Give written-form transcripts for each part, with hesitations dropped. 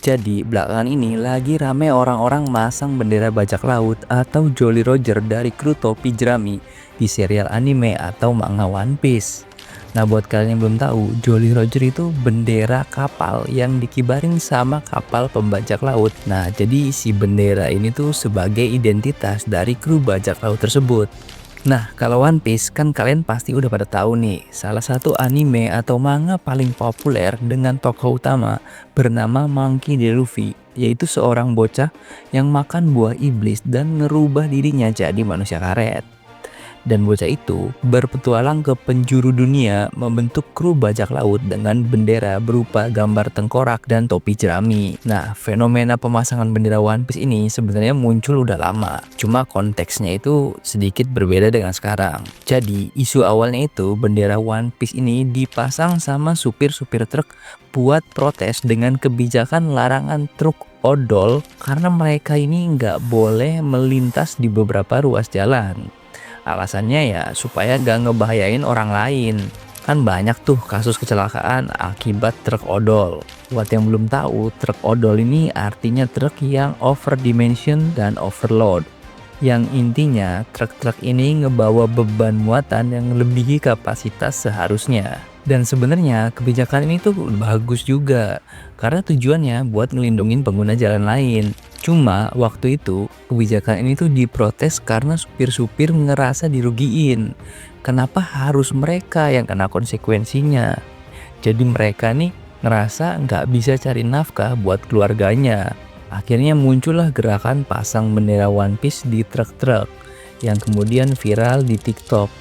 Jadi, belakangan ini lagi rame orang-orang masang bendera bajak laut atau Jolly Roger dari kru topi jerami di serial anime atau manga One Piece. Nah, buat kalian yang belum tahu, Jolly Roger itu bendera kapal yang dikibarin sama kapal pembajak laut. Nah, jadi si bendera ini tuh sebagai identitas dari kru bajak laut tersebut. Nah, kalau One Piece kan kalian pasti udah pada tahu nih, salah satu anime atau manga paling populer dengan tokoh utama bernama Monkey D. Luffy, yaitu seorang bocah yang makan buah iblis dan ngerubah dirinya jadi manusia karet. Dan bocah itu berpetualang ke penjuru dunia membentuk kru bajak laut dengan bendera berupa gambar tengkorak dan topi jerami. Nah, fenomena pemasangan bendera One Piece ini sebenarnya muncul udah lama. Cuma konteksnya itu sedikit berbeda dengan sekarang. Jadi, isu awalnya itu bendera One Piece ini dipasang sama supir-supir truk buat protes dengan kebijakan larangan truk odol karena mereka ini nggak boleh melintas di beberapa ruas jalan. Alasannya ya supaya gak ngebahayain orang lain. Kan banyak tuh kasus kecelakaan akibat truk odol. Buat yang belum tahu, truk odol ini artinya truk yang overdimension dan overload. Yang intinya truk-truk ini ngebawa beban muatan yang melebihi kapasitas seharusnya. Dan sebenarnya kebijakan ini tuh bagus juga karena tujuannya buat ngelindungin pengguna jalan lain. Cuma waktu itu kebijakan ini tuh diprotes karena supir-supir ngerasa dirugiin. Kenapa harus mereka yang kena konsekuensinya? Jadi mereka nih ngerasa nggak bisa cari nafkah buat keluarganya. Akhirnya muncullah gerakan pasang bendera One Piece di truk-truk yang kemudian viral di TikTok.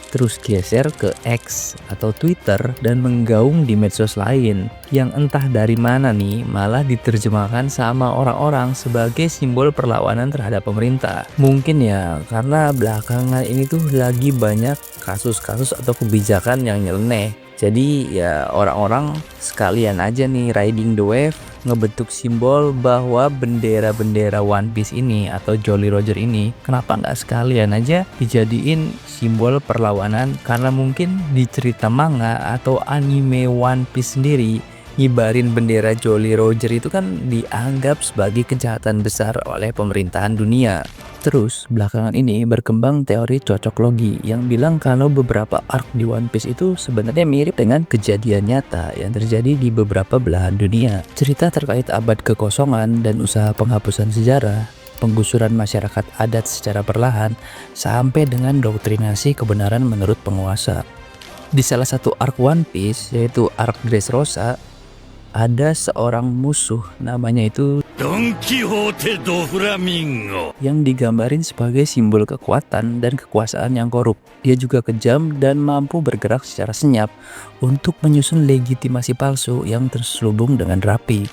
Terus geser ke X atau Twitter dan menggaung di medsos lain yang entah dari mana nih malah diterjemahkan sama orang-orang sebagai simbol perlawanan terhadap pemerintah. Mungkin ya karena belakangan ini tuh lagi banyak kasus-kasus atau kebijakan yang nyeleneh. Jadi ya orang-orang sekalian aja nih riding the wave ngebentuk simbol bahwa bendera-bendera One Piece ini atau Jolly Roger ini kenapa nggak sekalian aja dijadiin simbol perlawanan, karena mungkin di cerita manga atau anime One Piece sendiri ngibarin bendera Jolly Roger itu kan dianggap sebagai kejahatan besar oleh pemerintahan dunia. Terus belakangan ini berkembang teori cocok logi yang bilang kalau beberapa arc di One Piece itu sebenarnya mirip dengan kejadian nyata yang terjadi di beberapa belahan dunia. Cerita terkait abad kekosongan dan usaha penghapusan sejarah, penggusuran masyarakat adat secara perlahan, sampai dengan doktrinasi kebenaran menurut penguasa. Di salah satu arc One Piece, yaitu arc Dressrosa, ada seorang musuh namanya itu Don Quixote do Flamingo yang digambarin sebagai simbol kekuatan dan kekuasaan yang korup. Dia juga kejam dan mampu bergerak secara senyap untuk menyusun legitimasi palsu yang terselubung dengan rapi.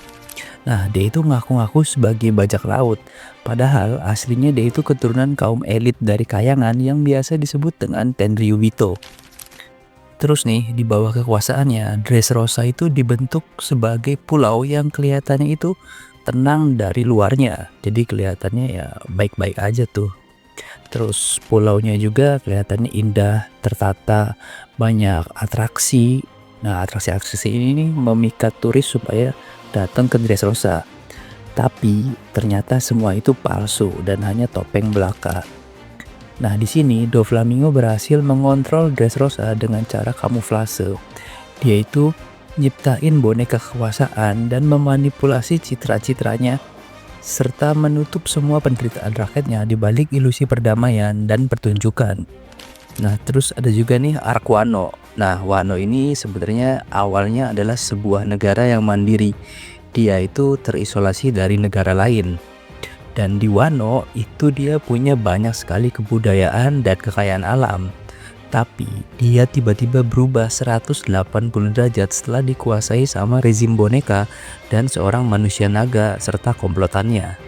Nah, dia itu ngaku-ngaku sebagai bajak laut, padahal aslinya dia itu keturunan kaum elit dari Kayangan yang biasa disebut dengan Tenryubito. Terus nih, di bawah kekuasaannya, Dressrosa itu dibentuk sebagai pulau yang kelihatannya itu tenang dari luarnya. Jadi kelihatannya ya baik-baik aja tuh. Terus pulaunya juga kelihatannya indah, tertata, banyak atraksi. Nah, atraksi-atraksi ini nih memikat turis supaya datang ke Dressrosa. Tapi ternyata semua itu palsu dan hanya topeng belaka. Nah, di sini Doflamingo berhasil mengontrol Dressrosa dengan cara kamuflase. Dia itu nyiptain boneka kekuasaan dan memanipulasi citra-citranya serta menutup semua penderitaan rakyatnya di balik ilusi perdamaian dan pertunjukan. Nah, terus ada juga nih arc Wano. Nah, Wano ini sebenarnya awalnya adalah sebuah negara yang mandiri. Dia itu terisolasi dari negara lain. Dan di Wano itu dia punya banyak sekali kebudayaan dan kekayaan alam. Tapi dia tiba-tiba berubah 180 derajat setelah dikuasai sama rezim boneka dan seorang manusia naga serta komplotannya.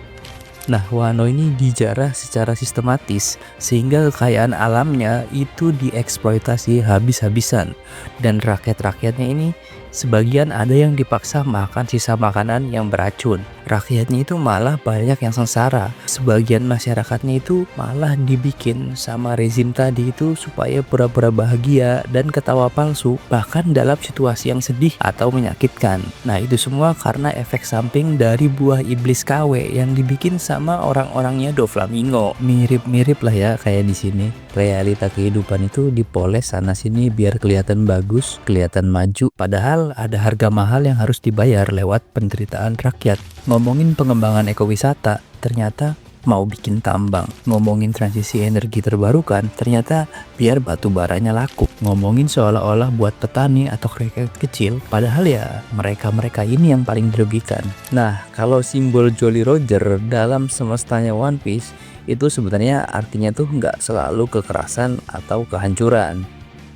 Nah, Wano ini dijarah secara sistematis sehingga kekayaan alamnya itu dieksploitasi habis-habisan. Dan rakyat-rakyatnya ini sebagian ada yang dipaksa makan sisa makanan yang beracun. rakyatnya itu malah banyak yang sengsara. Sebagian masyarakatnya itu malah dibikin sama rezim tadi itu supaya pura-pura bahagia dan ketawa palsu, bahkan dalam situasi yang sedih atau menyakitkan. Nah, itu semua karena efek samping dari buah iblis KW yang dibikin sama orang-orangnya Doflamingo. Mirip-mirip lah ya kayak di sini. Realita kehidupan itu dipoles sana sini biar kelihatan bagus, kelihatan maju, padahal ada harga mahal yang harus dibayar lewat penderitaan rakyat. Ngomongin pengembangan ekowisata, ternyata mau bikin tambang. Ngomongin transisi energi terbarukan, ternyata biar batu baranya laku. Ngomongin seolah-olah buat petani atau rakyat kecil, padahal ya mereka-mereka ini yang paling dirugikan. Nah, kalau simbol Jolly Roger dalam semestanya One Piece, itu sebenarnya artinya tuh nggak selalu kekerasan atau kehancuran,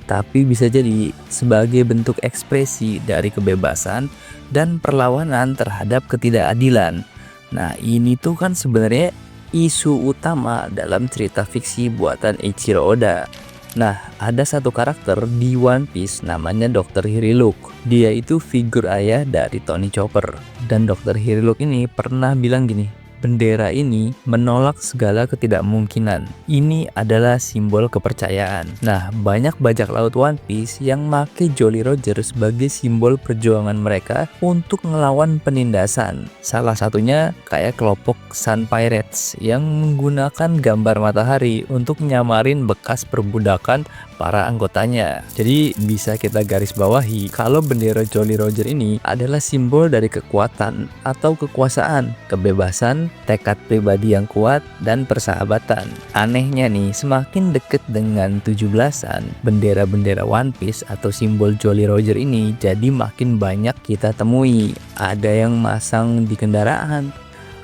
tapi bisa jadi sebagai bentuk ekspresi dari kebebasan dan perlawanan terhadap ketidakadilan. Nah, ini tuh kan sebenarnya isu utama dalam cerita fiksi buatan Eiichiro Oda. Nah, ada satu karakter di One Piece namanya Dr. Hiriluk. Dia itu figur ayah dari Tony Chopper. Dan Dr. Hiriluk ini pernah bilang gini, bendera ini menolak segala ketidakmungkinan. Ini adalah simbol kepercayaan. Nah, banyak bajak laut One Piece yang make Jolly Roger sebagai simbol perjuangan mereka untuk ngelawan penindasan. Salah satunya kayak kelompok Sun Pirates yang menggunakan gambar matahari untuk nyamarin bekas perbudakan para anggotanya. Jadi bisa kita garis bawahi kalau bendera Jolly Roger ini adalah simbol dari kekuatan atau kekuasaan, kebebasan, tekad pribadi yang kuat, dan persahabatan. Anehnya nih, semakin deket dengan 17-an, bendera-bendera One Piece atau simbol Jolly Roger ini jadi makin banyak kita temui. Ada yang masang di kendaraan,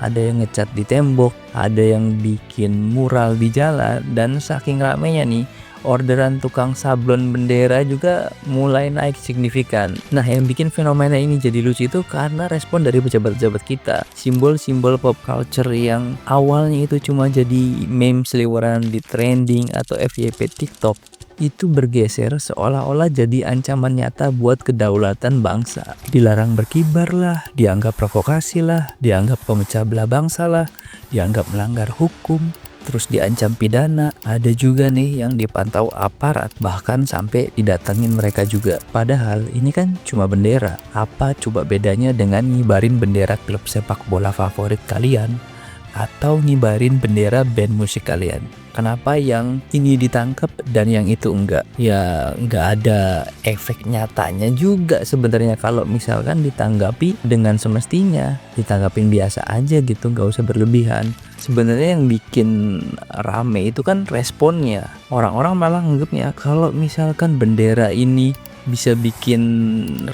ada yang ngecat di tembok, ada yang bikin mural di jalan, dan saking ramenya nih, orderan tukang sablon bendera juga mulai naik signifikan. Nah, yang bikin fenomena ini jadi lucu itu karena respon dari pejabat-pejabat kita. Simbol-simbol pop culture yang awalnya itu cuma jadi meme seliweran di trending atau FYP TikTok, itu bergeser seolah-olah jadi ancaman nyata buat kedaulatan bangsa. Dilarang berkibar lah, dianggap provokasi lah, dianggap pemecah belah bangsa lah, dianggap melanggar hukum, terus diancam pidana. Ada juga nih yang dipantau aparat, bahkan sampai didatangin mereka juga. Padahal ini kan cuma bendera. Apa coba bedanya dengan ngibarin bendera klub sepak bola favorit kalian atau ngibarin bendera band musik kalian? Kenapa yang ini ditangkap dan yang itu enggak? Ya nggak ada efek nyatanya juga sebenarnya kalau misalkan ditanggapi dengan semestinya, ditanggapin biasa aja gitu, nggak usah berlebihan. Sebenarnya yang bikin rame itu kan responnya. Orang-orang malah nganggapnya kalau misalkan bendera ini bisa bikin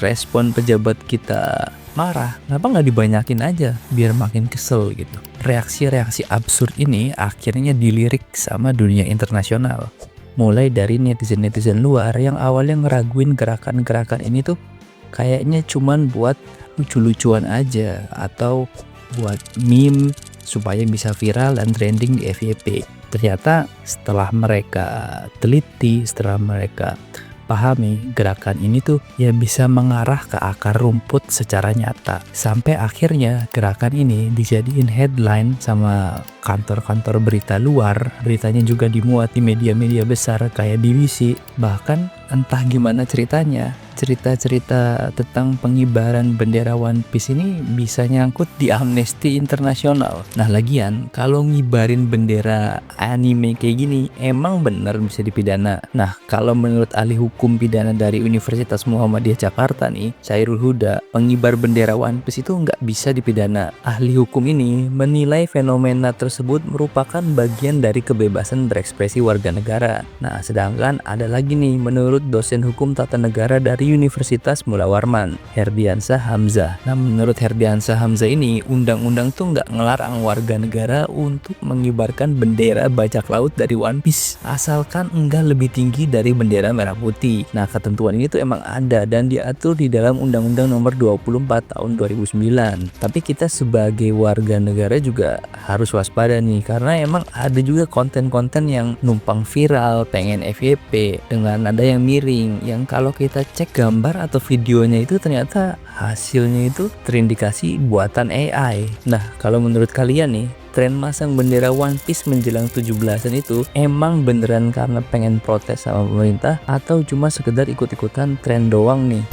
respon pejabat kita marah, kenapa nggak dibanyakin aja biar makin kesel gitu. Reaksi-reaksi absurd ini akhirnya dilirik sama dunia internasional. Mulai dari netizen-netizen luar yang awalnya ngeraguin gerakan-gerakan ini tuh kayaknya cuman buat lucu-lucuan aja atau buat meme supaya bisa viral dan trending di FYP. Ternyata setelah mereka teliti, setelah mereka pahami, gerakan ini tuh ya bisa mengarah ke akar rumput secara nyata. Sampai akhirnya gerakan ini dijadiin headline sama kantor-kantor berita luar. Beritanya juga dimuat di media-media besar kayak BBC. Bahkan entah gimana ceritanya, cerita-cerita tentang pengibaran bendera One Piece ini bisa nyangkut di Amnesty Internasional. Nah, lagian kalau ngibarin bendera anime kayak gini emang bener bisa dipidana. Nah, kalau menurut ahli hukum pidana dari Universitas Muhammadiyah Jakarta nih, Chairul Huda, pengibar bendera One Piece itu nggak bisa dipidana. Ahli hukum ini menilai fenomena tersebut merupakan bagian dari kebebasan berekspresi warga negara. Nah, sedangkan ada lagi nih menurut dosen hukum tata negara dari Universitas Mula Warman, Herdiansah Hamzah. Nah, menurut Herdiansah Hamzah ini, undang-undang tuh nggak ngelarang warga negara untuk mengibarkan bendera bajak laut dari One Piece, asalkan enggak lebih tinggi dari bendera merah putih. Nah, ketentuan ini tuh emang ada dan diatur di dalam Undang-Undang Nomor 24 Tahun 2009. Tapi kita sebagai warga negara juga harus waspada nih, karena emang ada juga konten-konten yang numpang viral, pengen FYP dengan nada yang miring, yang kalau kita cek gambar atau videonya itu ternyata hasilnya itu terindikasi buatan AI. Nah, kalau menurut kalian nih, tren masang bendera One Piece menjelang 17-an itu emang beneran karena pengen protes sama pemerintah atau cuma sekedar ikut-ikutan tren doang nih?